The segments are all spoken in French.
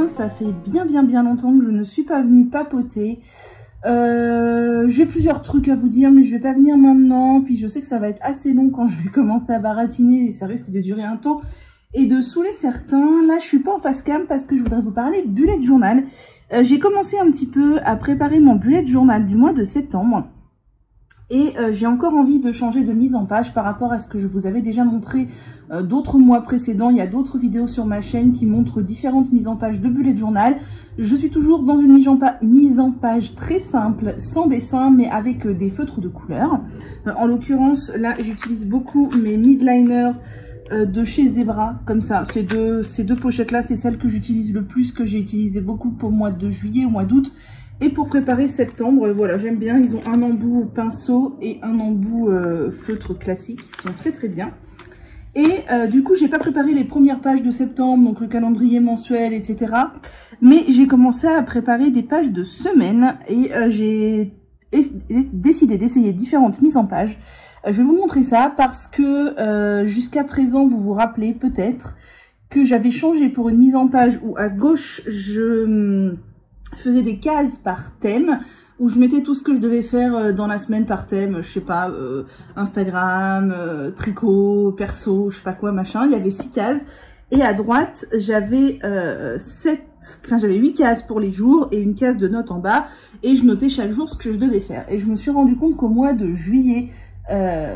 Ça fait bien longtemps que je ne suis pas venue papoter. J'ai plusieurs trucs à vous dire, mais je vais pas venir maintenant. Puis je sais que ça va être assez long quand je vais commencer à baratiner et ça risque de durer un temps et de saouler certains. Là, je suis pas en face cam parce que je voudrais vous parler bullet journal. J'ai commencé un petit peu à préparer mon bullet journal du mois de septembre. Et j'ai encore envie de changer de mise en page par rapport à ce que je vous avais déjà montré d'autres mois précédents. Il y a d'autres vidéos sur ma chaîne qui montrent différentes mises en page de bullet journal. Je suis toujours dans une mise en page très simple, sans dessin, mais avec des feutres de couleur. En l'occurrence, là, j'utilise beaucoup mes midliners de chez Zebra, comme ça. Ces deux pochettes-là, c'est celles que j'utilise le plus, que j'ai utilisé beaucoup pour le mois de juillet, au mois d'août. Et pour préparer septembre, voilà, j'aime bien. Ils ont un embout pinceau et un embout feutre classique. Ils sont très très bien. Et du coup, j'ai pas préparé les premières pages de septembre, donc le calendrier mensuel, etc. Mais j'ai commencé à préparer des pages de semaine et j'ai décidé d'essayer différentes mises en page. Je vais vous montrer ça parce que jusqu'à présent, vous vous rappelez peut-être que j'avais changé pour une mise en page où à gauche, je faisais des cases par thème, où je mettais tout ce que je devais faire dans la semaine par thème, je sais pas, Instagram, tricot, perso, je sais pas quoi, machin. Il y avait 6 cases. Et à droite, j'avais 8 cases pour les jours et une case de notes en bas. Et je notais chaque jour ce que je devais faire. Et je me suis rendu compte qu'au mois de juillet,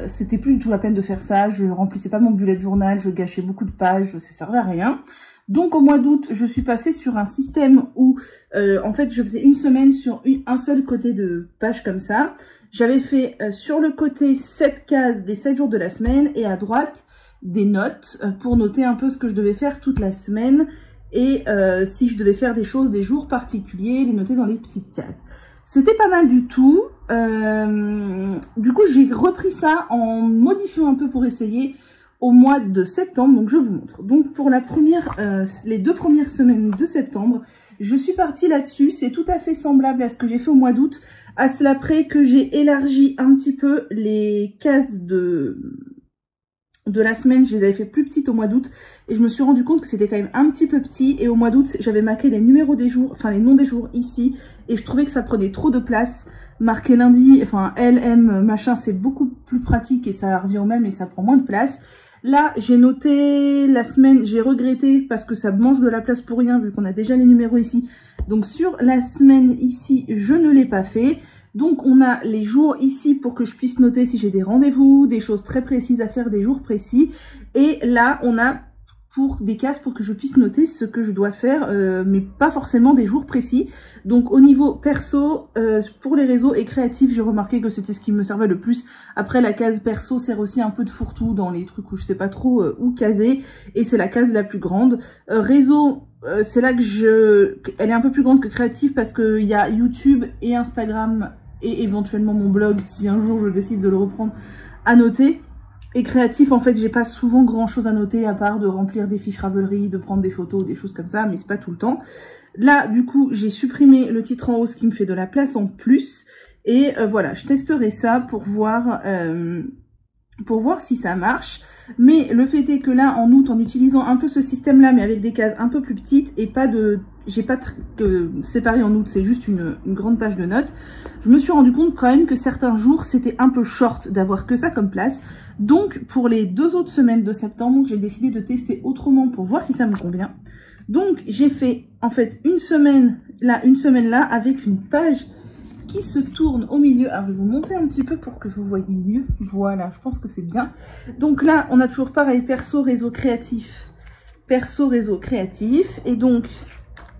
c'était plus du tout la peine de faire ça. Je remplissais pas mon bullet journal, je gâchais beaucoup de pages, ça servait à rien. Donc au mois d'août, je suis passée sur un système où en fait je faisais une semaine sur un seul côté de page comme ça. J'avais fait sur le côté 7 cases des 7 jours de la semaine et à droite des notes pour noter un peu ce que je devais faire toute la semaine et si je devais faire des choses des jours particuliers, les noter dans les petites cases. C'était pas mal du tout. Du coup j'ai repris ça en modifiant un peu pour essayer au mois de septembre, donc je vous montre. Donc pour les 2 premières semaines de septembre, je suis partie là-dessus. C'est tout à fait semblable à ce que j'ai fait au mois d'août, à cela près que j'ai élargi un petit peu les cases de la semaine. Je les avais fait plus petites au mois d'août et je me suis rendu compte que c'était quand même un petit peu petit. Et au mois d'août, j'avais marqué les numéros des jours, enfin les noms des jours ici, et je trouvais que ça prenait trop de place. Marquer lundi, enfin LM machin, c'est beaucoup plus pratique et ça revient au même et ça prend moins de place. Là, j'ai noté la semaine, j'ai regretté parce que ça mange de la place pour rien vu qu'on a déjà les numéros ici. Donc sur la semaine ici, je ne l'ai pas fait. Donc on a les jours ici pour que je puisse noter si j'ai des rendez-vous, des choses très précises à faire, des jours précis. Et là, on a pour des cases pour que je puisse noter ce que je dois faire, mais pas forcément des jours précis. Donc au niveau perso, pour les réseaux et créatifs, j'ai remarqué que c'était ce qui me servait le plus. Après, la case perso sert aussi un peu de fourre-tout dans les trucs où je sais pas trop où caser, et c'est la case la plus grande. Réseau, c'est là que elle est un peu plus grande que créatif parce qu'il y a YouTube et Instagram et éventuellement mon blog si un jour je décide de le reprendre à noter. Et créatif, en fait, j'ai pas souvent grand chose à noter à part de remplir des fiches Ravelry, de prendre des photos, des choses comme ça, mais c'est pas tout le temps. Là, du coup, j'ai supprimé le titre en haut, ce qui me fait de la place en plus. Et voilà, je testerai ça pour voir si ça marche. Mais le fait est que là, en août, en utilisant un peu ce système-là, mais avec des cases un peu plus petites et pas de... J'ai pas séparé en août, c'est juste une grande page de notes. Je me suis rendu compte quand même que certains jours, c'était un peu short d'avoir que ça comme place. Donc, pour les 2 autres semaines de septembre, j'ai décidé de tester autrement pour voir si ça me convient. Donc, j'ai fait, en fait, une semaine là, avec une page qui se tourne au milieu. Alors, je vais vous monter un petit peu pour que vous voyez mieux. Voilà, je pense que c'est bien. Donc là, on a toujours pareil, perso, réseau créatif. Perso, réseau créatif. Et donc...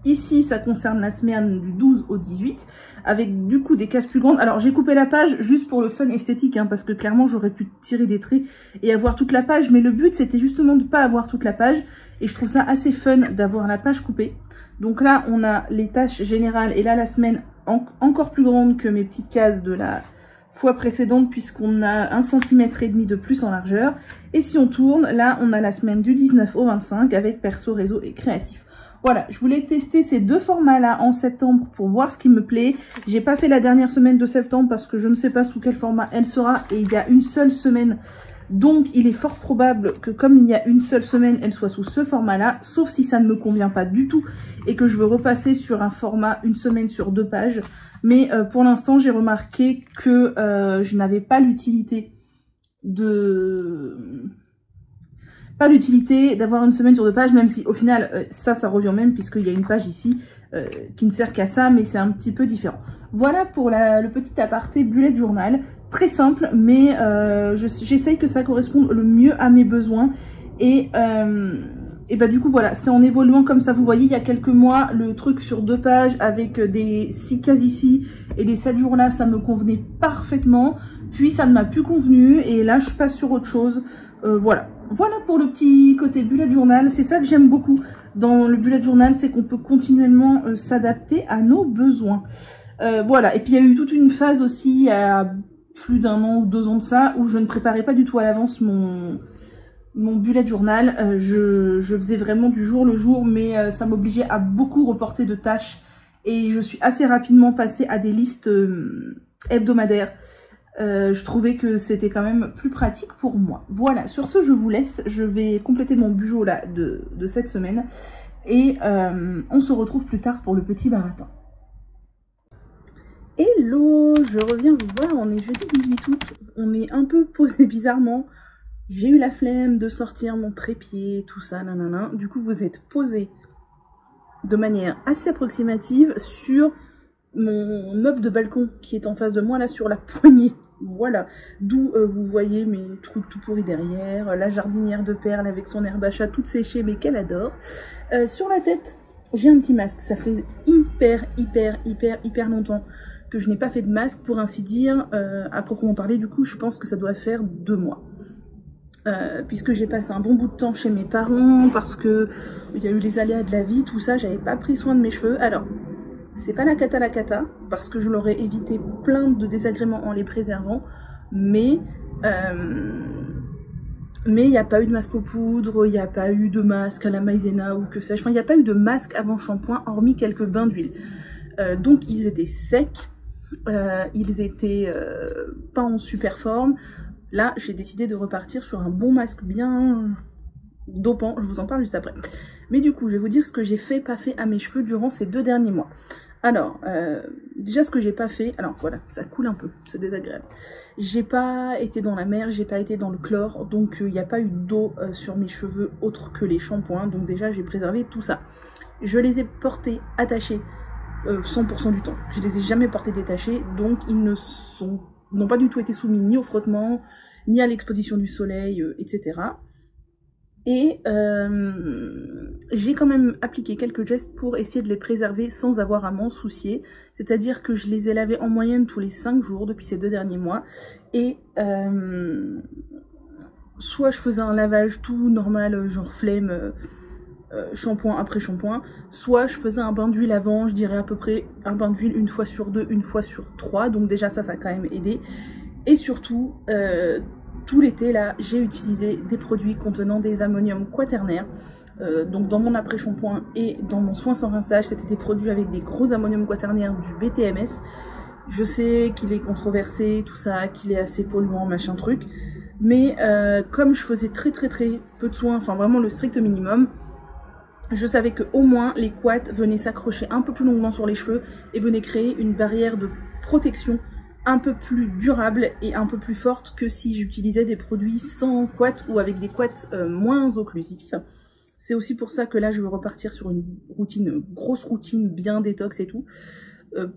ici, ça concerne la semaine du 12 au 18, avec du coup des cases plus grandes. Alors, j'ai coupé la page juste pour le fun esthétique, hein, parce que clairement, j'aurais pu tirer des traits et avoir toute la page. Mais le but, c'était justement de ne pas avoir toute la page. Et je trouve ça assez fun d'avoir la page coupée. Donc là, on a les tâches générales. Et là, la semaine encore plus grande que mes petites cases de la fois précédente, puisqu'on a 1,5 cm de plus en largeur. Et si on tourne, là, on a la semaine du 19 au 25 avec perso, réseau et créatif. Voilà, je voulais tester ces 2 formats-là en septembre pour voir ce qui me plaît. J'ai pas fait la dernière semaine de septembre parce que je ne sais pas sous quel format elle sera. Et il y a une seule semaine, donc il est fort probable que comme il y a une seule semaine, elle soit sous ce format-là. Sauf si ça ne me convient pas du tout et que je veux repasser sur un format une semaine sur 2 pages. Mais pour l'instant, j'ai remarqué que je n'avais pas l'utilité d'avoir une semaine sur 2 pages, même si au final ça revient même puisqu'il y a une page ici qui ne sert qu'à ça, mais c'est un petit peu différent. Voilà pour le petit aparté bullet journal, très simple, mais j'essaye que ça corresponde le mieux à mes besoins et bah du coup voilà, c'est en évoluant comme ça. Vous voyez, il y a quelques mois, le truc sur 2 pages avec des 6 cases ici et les 7 jours là, ça me convenait parfaitement, puis ça ne m'a plus convenu et là je passe sur autre chose. Voilà pour le petit côté bullet journal. C'est ça que j'aime beaucoup dans le bullet journal, c'est qu'on peut continuellement s'adapter à nos besoins. Voilà, et puis il y a eu toute une phase aussi, à plus d'1 an ou 2 ans de ça, où je ne préparais pas du tout à l'avance mon bullet journal. Je faisais vraiment du jour le jour, mais ça m'obligeait à beaucoup reporter de tâches. Et je suis assez rapidement passée à des listes hebdomadaires. Je trouvais que c'était quand même plus pratique pour moi. Voilà, sur ce, je vous laisse. Je vais compléter mon budget là de cette semaine. Et on se retrouve plus tard pour le petit baratin. Hello, je reviens vous voir. On est jeudi 18 août. On est un peu posé bizarrement. J'ai eu la flemme de sortir mon trépied, tout ça, nanana. Du coup, vous êtes posé de manière assez approximative sur mon meuble de balcon qui est en face de moi, là, sur la poignée. Voilà. D'où vous voyez mes trucs tout pourris derrière, la jardinière de perles avec son herbe à chat toute séchée, mais qu'elle adore. Sur la tête, j'ai un petit masque. Ça fait hyper longtemps que je n'ai pas fait de masque, pour ainsi dire. À proprement parler, du coup, je pense que ça doit faire 2 mois. Puisque j'ai passé un bon bout de temps chez mes parents, parce que il y a eu les aléas de la vie, tout ça, j'avais pas pris soin de mes cheveux. Alors, c'est pas la cata, parce que je leur ai évité plein de désagréments en les préservant, mais il n'y a pas eu de masque aux poudres, il n'y a pas eu de masque à la maïzena ou que sais-je, enfin il n'y a pas eu de masque avant shampoing, hormis quelques bains d'huile. Donc ils étaient secs, ils étaient pas en super forme. Là, j'ai décidé de repartir sur un bon masque bien dopant, je vous en parle juste après. Mais du coup, je vais vous dire ce que j'ai fait, pas fait à mes cheveux durant ces 2 derniers mois. Alors, déjà ce que j'ai pas fait, alors voilà, ça coule un peu, c'est désagréable. J'ai pas été dans la mer, j'ai pas été dans le chlore, donc il n'y a pas eu d'eau sur mes cheveux autre que les shampoings, donc déjà j'ai préservé tout ça. Je les ai portés attachés 100% du temps, je les ai jamais portés détachés, donc ils n'ont pas du tout été soumis ni au frottement, ni à l'exposition du soleil, etc. Et j'ai quand même appliqué quelques gestes pour essayer de les préserver sans avoir à m'en soucier. C'est-à-dire que je les ai lavés en moyenne tous les 5 jours depuis ces 2 derniers mois. Et soit je faisais un lavage tout normal, genre flemme, shampoing après shampoing, soit je faisais un bain d'huile avant, je dirais à peu près un bain d'huile 1 fois sur 2, 1 fois sur 3, donc déjà ça a quand même aidé. Et surtout, tout l'été là, j'ai utilisé des produits contenant des ammoniums quaternaires, donc dans mon après-shampoing et dans mon soin sans rinçage, c'était des produits avec des gros ammoniums quaternaires du BTMS. Je sais qu'il est controversé, tout ça, qu'il est assez polluant, machin truc, mais comme je faisais très peu de soins, enfin vraiment le strict minimum, je savais que au moins les quats venaient s'accrocher un peu plus longuement sur les cheveux et venaient créer une barrière de protection un peu plus durable et un peu plus forte que si j'utilisais des produits sans quats ou avec des quats moins occlusifs. C'est aussi pour ça que là je veux repartir sur une grosse routine bien détox et tout.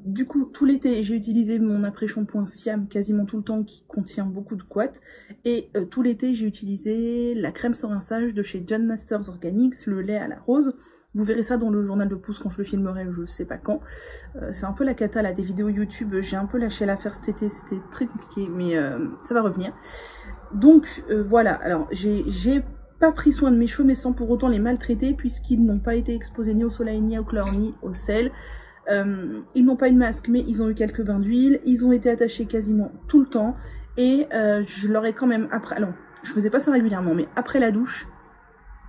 Du coup, tout l'été, j'ai utilisé mon après-shampoing Siam quasiment tout le temps qui contient beaucoup de quats. Et tout l'été, j'ai utilisé la crème sans rinçage de chez John Masters Organics, le lait à la rose. Vous verrez ça dans le journal de pouce quand je le filmerai, je sais pas quand. C'est un peu la cata là, des vidéos YouTube. J'ai un peu lâché l'affaire cet été, c'était très compliqué, mais ça va revenir. Donc voilà, alors j'ai pas pris soin de mes cheveux, mais sans pour autant les maltraiter, puisqu'ils n'ont pas été exposés ni au soleil, ni au chlore, ni au sel. Ils n'ont pas eu de masque, mais ils ont eu quelques bains d'huile, ils ont été attachés quasiment tout le temps, et je leur ai quand même, après, alors je faisais pas ça régulièrement, mais après la douche,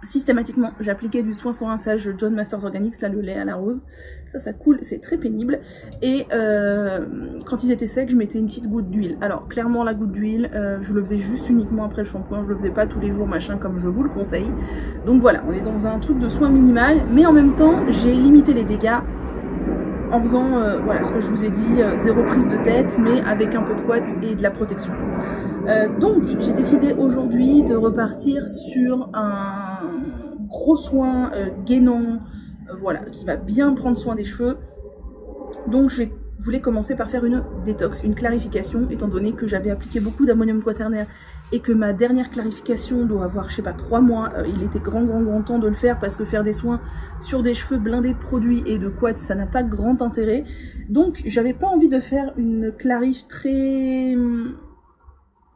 systématiquement j'appliquais du soin sans rinçage John Masters Organics, là le lait à la rose, ça coule, c'est très pénible, et quand ils étaient secs, je mettais une petite goutte d'huile. Alors clairement la goutte d'huile, je le faisais juste uniquement après le shampoing, je le faisais pas tous les jours machin comme je vous le conseille, donc voilà, on est dans un truc de soin minimal, mais en même temps j'ai limité les dégâts en faisant, voilà, ce que je vous ai dit, 0 prise de tête, mais avec un peu de quat et de la protection. Donc, j'ai décidé aujourd'hui de repartir sur un gros soin gainant, voilà, qui va bien prendre soin des cheveux. Donc, je voulais commencer par faire une détox, une clarification, étant donné que j'avais appliqué beaucoup d'ammonium quaternaire et que ma dernière clarification doit avoir, je sais pas, 3 mois. Il était grand temps de le faire parce que faire des soins sur des cheveux blindés de produits et de quats, ça n'a pas grand intérêt. Donc, j'avais pas envie de faire une clarif très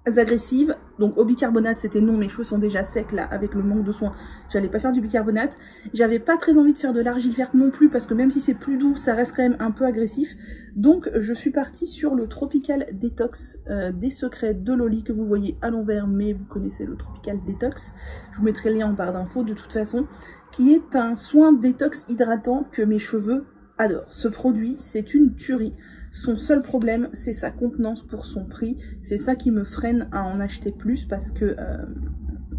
agressives. Donc au bicarbonate c'était non, mes cheveux sont déjà secs là avec le manque de soin, j'allais pas faire du bicarbonate. J'avais pas très envie de faire de l'argile verte non plus parce que même si c'est plus doux ça reste quand même un peu agressif. Donc je suis partie sur le Tropical Detox des secrets de Loli que vous voyez à l'envers, mais vous connaissez le Tropical Detox, je vous mettrai le lien en barre d'infos de toute façon, qui est un soin détox hydratant que mes cheveux adorent. Ce produit c'est une tuerie. Son seul problème, c'est sa contenance pour son prix. C'est ça qui me freine à en acheter plus parce que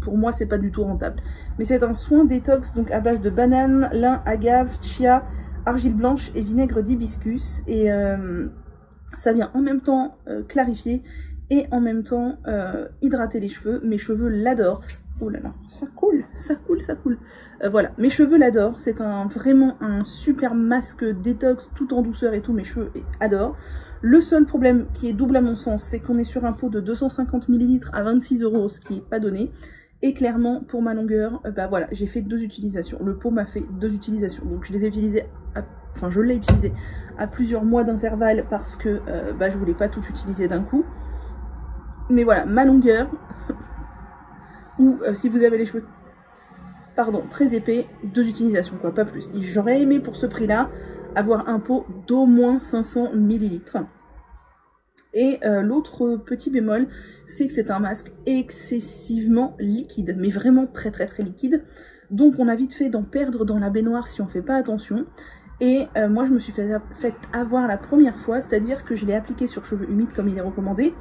pour moi, c'est pas du tout rentable. Mais c'est un soin détox donc à base de banane, lin, agave, chia, argile blanche et vinaigre d'hibiscus. Et ça vient en même temps clarifier et en même temps hydrater les cheveux. Mes cheveux l'adorent. Oh là là, ça coule, ça coule, ça coule. Voilà, mes cheveux l'adorent. C'est vraiment un super masque détox tout en douceur et tout. Mes cheveux adorent. Le seul problème qui est double à mon sens, c'est qu'on est sur un pot de 250 ml à 26 €, ce qui n'est pas donné. Et clairement, pour ma longueur, bah voilà, j'ai fait 2 utilisations. Le pot m'a fait 2 utilisations. Donc je les ai utilisés, je l'ai utilisé à plusieurs mois d'intervalle parce que bah, je voulais pas tout utiliser d'un coup. Mais voilà, ma longueur, ou si vous avez les cheveux, pardon, très épais, 2 utilisations, quoi, pas plus. J'aurais aimé pour ce prix-là avoir un pot d'au moins 500 ml. Et l'autre petit bémol, c'est que c'est un masque excessivement liquide, mais vraiment très très très liquide. Donc on a vite fait d'en perdre dans la baignoire si on fait pas attention. Et moi je me suis fait avoir la première fois, c'est-à-dire que je l'ai appliqué sur cheveux humides comme il est recommandé,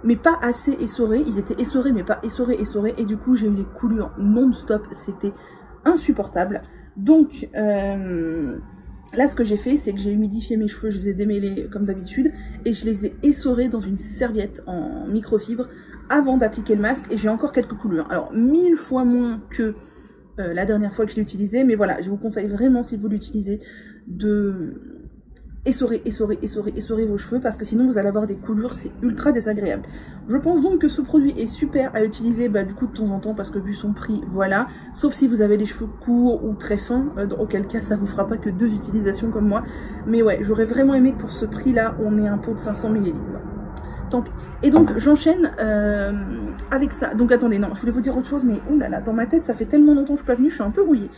mais pas assez essorés. Ils étaient essorés mais pas essorés, et du coup j'ai eu des coulures non-stop, c'était insupportable. Donc là, ce que j'ai fait, c'est que j'ai humidifié mes cheveux, je les ai démêlés comme d'habitude, et je les ai essorés dans une serviette en microfibre avant d'appliquer le masque, et j'ai encore quelques coulures. Alors, 1000 fois moins que la dernière fois que je l'ai utilisé, mais voilà, je vous conseille vraiment, si vous l'utilisez, de essorer vos cheveux, parce que sinon vous allez avoir des coulures, c'est ultra désagréable. Je pense donc que ce produit est super à utiliser du coup de temps en temps, parce que vu son prix, voilà, sauf si vous avez les cheveux courts ou très fins, auquel cas ça vous fera pas que 2 utilisations comme moi. Mais ouais, j'aurais vraiment aimé que pour ce prix là, on ait un pot de 500 ml. Tant pis. Et donc j'enchaîne avec ça. Donc attendez, non, je voulais vous dire autre chose, mais oh là là, dans ma tête ça fait tellement longtemps que je suis pas venue, je suis un peu rouillée.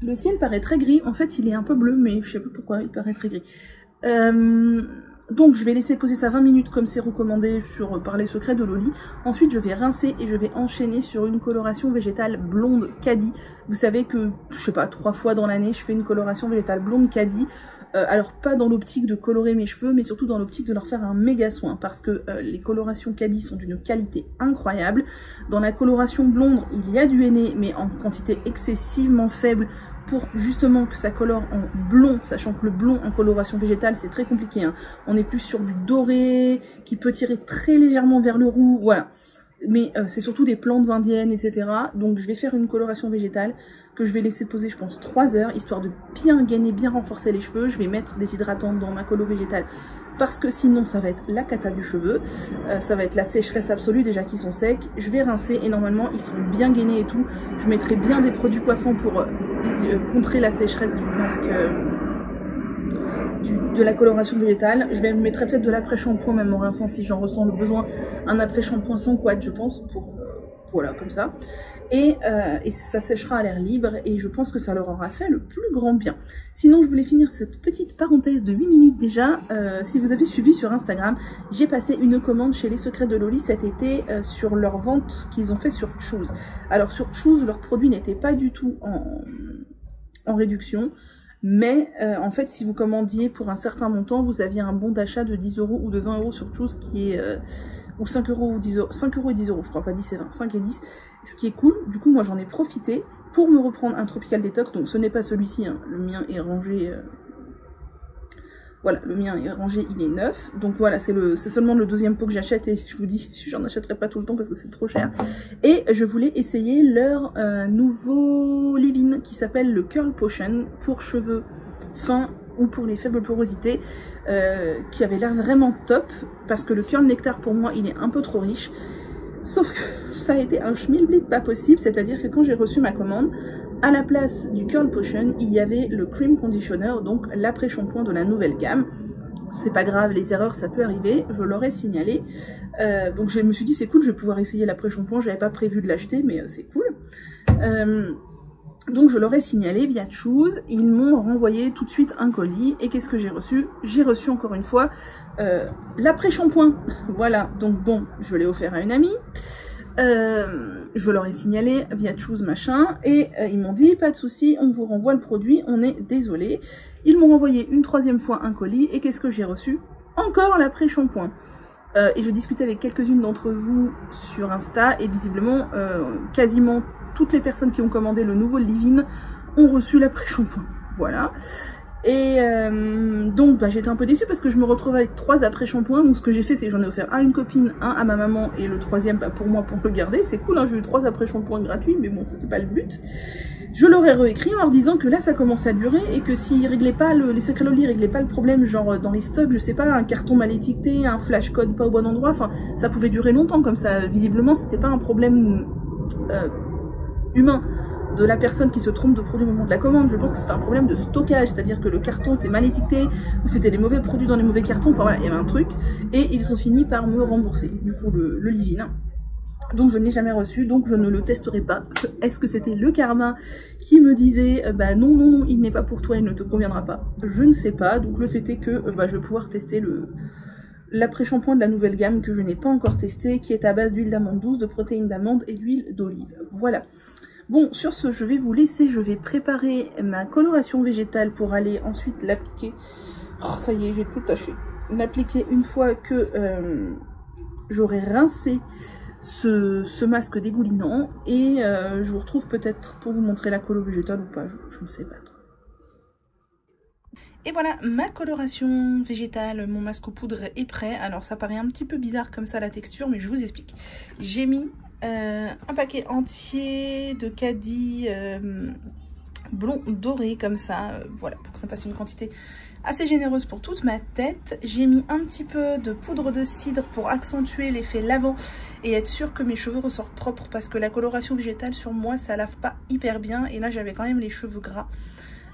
Le ciel paraît très gris, en fait il est un peu bleu, mais je sais pas pourquoi il paraît très gris. Donc je vais laisser poser ça 20 minutes comme c'est recommandé par les secrets de Loli. Ensuite je vais rincer et je vais enchaîner sur une coloration végétale blonde Caddy. Vous savez que, je sais pas, 3 fois dans l'année je fais une coloration végétale blonde Caddy. Alors pas dans l'optique de colorer mes cheveux, mais surtout dans l'optique de leur faire un méga soin, parce que les colorations Caddy sont d'une qualité incroyable. Dans la coloration blonde, il y a du henné, mais en quantité excessivement faible, pour justement que ça colore en blond, sachant que le blond en coloration végétale c'est très compliqué, hein. On est plus sur du doré, qui peut tirer très légèrement vers le roux, voilà. Mais c'est surtout des plantes indiennes, etc. Donc je vais faire une coloration végétale que je vais laisser poser, je pense, 3 heures, histoire de bien gainer, bien renforcer les cheveux. Je vais mettre des hydratants dans ma colo végétale, parce que sinon ça va être la cata du cheveu. Ça va être la sécheresse absolue, déjà qu'ils sont secs. Je vais rincer et normalement ils seront bien gainés et tout. Je mettrai bien des produits coiffants pour contrer la sécheresse du masque, de la coloration végétale. Je vais mettre peut-être de l'après-shampoing même en rinçant si j'en ressens le besoin. Un après-shampoing sans quad, je pense, pour voilà, comme ça. Et ça séchera à l'air libre et je pense que ça leur aura fait le plus grand bien. Sinon, je voulais finir cette petite parenthèse de 8 minutes déjà. Si vous avez suivi sur Instagram, j'ai passé une commande chez les secrets de Loli cet été sur leur vente qu'ils ont fait sur Choose. Alors sur Choose, leurs produits n'étaient pas du tout en réduction. Mais en fait, si vous commandiez pour un certain montant, vous aviez un bon d'achat de 10 € ou de 20 € sur Choose, qui est ou 5 € ou 10 €, 5 € et 10 €, je crois, pas 10 et 20, 5 et 10, ce qui est cool. Du coup, moi j'en ai profité pour me reprendre un Tropical Detox. Donc ce n'est pas celui-ci, hein. Le mien est rangé, voilà, le mien est rangé, il est neuf. Donc voilà, c'est seulement le 2e pot que j'achète, et je vous dis, j'en achèterai pas tout le temps parce que c'est trop cher. Et je voulais essayer leur nouveau leave-in qui s'appelle le Curl Potion pour cheveux fins ou pour les faibles porosités, qui avait l'air vraiment top, parce que le Curl Nectar pour moi il est un peu trop riche. Sauf que ça a été un schmilblick pas possible, c'est-à-dire que quand j'ai reçu ma commande, à la place du Curl Potion, il y avait le Cream Conditioner, donc l'après-shampoing de la nouvelle gamme. c'est pas grave, les erreurs ça peut arriver, je leur ai signalé. Donc je me suis dit c'est cool, je vais pouvoir essayer l'après-shampoing, j'avais pas prévu de l'acheter mais c'est cool. Donc je leur ai signalé via Choose, ils m'ont renvoyé tout de suite un colis, et qu'est-ce que j'ai reçu? J'ai reçu encore une fois l'après-shampoing. Voilà, donc bon, je l'ai offert à une amie. Je leur ai signalé via Choose machin, et ils m'ont dit pas de souci, on vous renvoie le produit, on est désolé. Ils m'ont renvoyé une troisième fois un colis, et qu'est-ce que j'ai reçu? Encore l'après-shampoing. Et je discutais avec quelques-unes d'entre vous sur Insta, et visiblement quasiment toutes les personnes qui ont commandé le nouveau Leave-In ont reçu l'après-shampoing. Voilà. Et donc bah, j'étais un peu déçue parce que je me retrouve avec 3 après-shampoings. Donc ce que j'ai fait, c'est que j'en ai offert un à une copine, un à ma maman et le troisième bah, pour moi pour le garder. C'est cool, hein, j'ai eu 3 après-shampoings gratuits, mais bon, c'était pas le but. Je leur ai réécrit en leur disant que là ça commençait à durer et que s'ils réglaient pas, les secrets Loli réglaient pas le problème, genre dans les stocks, je sais pas, un carton mal étiqueté, un flash code pas au bon endroit, enfin ça pouvait durer longtemps comme ça. Visiblement c'était pas un problème humain de la personne qui se trompe de produit au moment de la commande. Je pense que c'était un problème de stockage, c'est-à-dire que le carton était mal étiqueté, ou c'était des mauvais produits dans les mauvais cartons, enfin voilà, il y avait un truc, et ils ont fini par me rembourser, du coup, le Leave-In. Donc je ne l'ai jamais reçu, donc je ne le testerai pas. Est-ce que c'était le karma qui me disait bah non, non, non, il n'est pas pour toi, il ne te conviendra pas? Je ne sais pas, donc le fait est que bah, je vais pouvoir tester l'après-shampoing de la nouvelle gamme que je n'ai pas encore testé, qui est à base d'huile d'amande douce, de protéines d'amande et d'huile d'olive. Voilà. Bon, sur ce, je vais vous laisser, je vais préparer ma coloration végétale pour aller ensuite l'appliquer. Oh, ça y est, j'ai tout taché. L'appliquer une fois que j'aurai rincé ce masque dégoulinant. Et je vous retrouve peut-être pour vous montrer la colo végétale ou pas, je ne sais pas trop. Et voilà, ma coloration végétale, mon masque aux poudres est prêt. Alors ça paraît un petit peu bizarre comme ça la texture, mais je vous explique. J'ai mis un paquet entier de caddies blond doré comme ça, voilà, pour que ça fasse une quantité assez généreuse pour toute ma tête. J'ai mis un petit peu de poudre de cidre pour accentuer l'effet lavant et être sûr que mes cheveux ressortent propres, parce que la coloration végétale sur moi ça lave pas hyper bien, et là j'avais quand même les cheveux gras.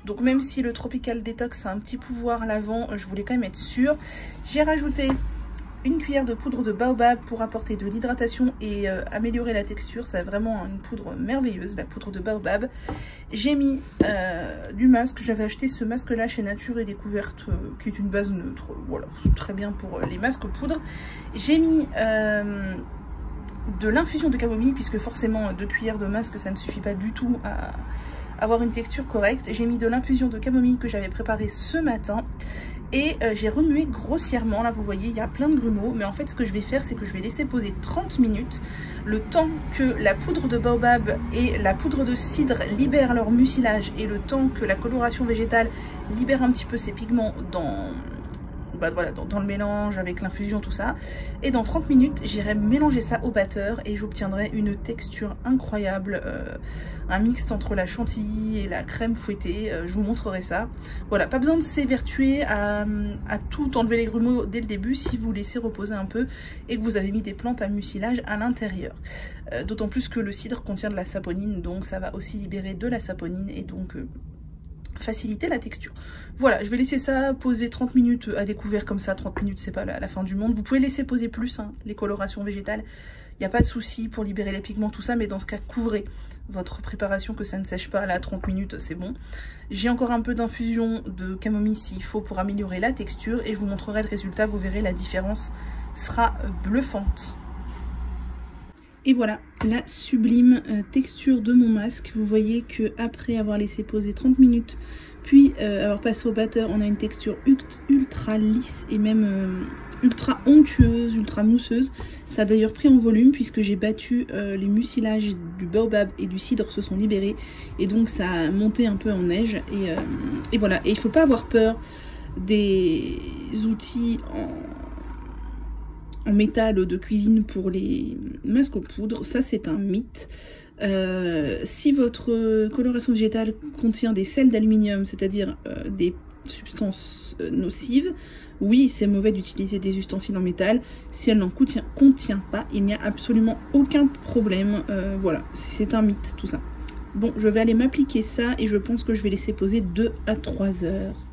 Donc même si le Tropical Detox a un petit pouvoir lavant, je voulais quand même être sûre. J'ai rajouté une cuillère de poudre de baobab pour apporter de l'hydratation et améliorer la texture. C'est vraiment une poudre merveilleuse, la poudre de baobab. J'ai mis du masque. J'avais acheté ce masque là chez Nature et Découverte qui est une base neutre. Voilà, très bien pour les masques aux poudres. J'ai mis de l'infusion de camomille, puisque forcément 2 cuillères de masque ça ne suffit pas du tout à avoir une texture correcte. J'ai mis de l'infusion de camomille que j'avais préparée ce matin. Et j'ai remué grossièrement, là vous voyez il y a plein de grumeaux, mais en fait ce que je vais faire c'est que je vais laisser poser 30 minutes, le temps que la poudre de baobab et la poudre de cidre libèrent leur mucilage, et le temps que la coloration végétale libère un petit peu ses pigments bah voilà, dans le mélange avec l'infusion, tout ça. Et dans 30 minutes j'irai mélanger ça au batteur et j'obtiendrai une texture incroyable, un mix entre la chantilly et la crème fouettée. Je vous montrerai ça. Voilà, pas besoin de s'évertuer à tout enlever les grumeaux dès le début si vous laissez reposer un peu et que vous avez mis des plantes à mucilage à l'intérieur. D'autant plus que le cidre contient de la saponine, donc ça va aussi libérer de la saponine et donc faciliter la texture. Voilà, je vais laisser ça poser 30 minutes à découvert comme ça. 30 minutes c'est pas la fin du monde. Vous pouvez laisser poser plus hein, les colorations végétales, il n'y a pas de souci pour libérer les pigments, tout ça, mais dans ce cas couvrez votre préparation, que ça ne sèche pas. Là 30 minutes c'est bon. J'ai encore un peu d'infusion de camomille s'il faut pour améliorer la texture, et je vous montrerai le résultat. Vous verrez, la différence sera bluffante. Et voilà la sublime texture de mon masque. Vous voyez que après avoir laissé poser 30 minutes, puis avoir passé au batteur, on a une texture ultra lisse et même ultra onctueuse, ultra mousseuse. Ça a d'ailleurs pris en volume puisque j'ai battu les mucilages du baobab et du cidre se sont libérés, et donc ça a monté un peu en neige. Et voilà, et il ne faut pas avoir peur des outils en métal de cuisine pour les masques aux poudres, ça c'est un mythe. Si votre coloration végétale contient des sels d'aluminium, c'est-à-dire des substances nocives, oui c'est mauvais d'utiliser des ustensiles en métal. Si elle n'en contient pas, il n'y a absolument aucun problème. Voilà, c'est un mythe tout ça. Bon, je vais aller m'appliquer ça et je pense que je vais laisser poser 2 à 3 heures.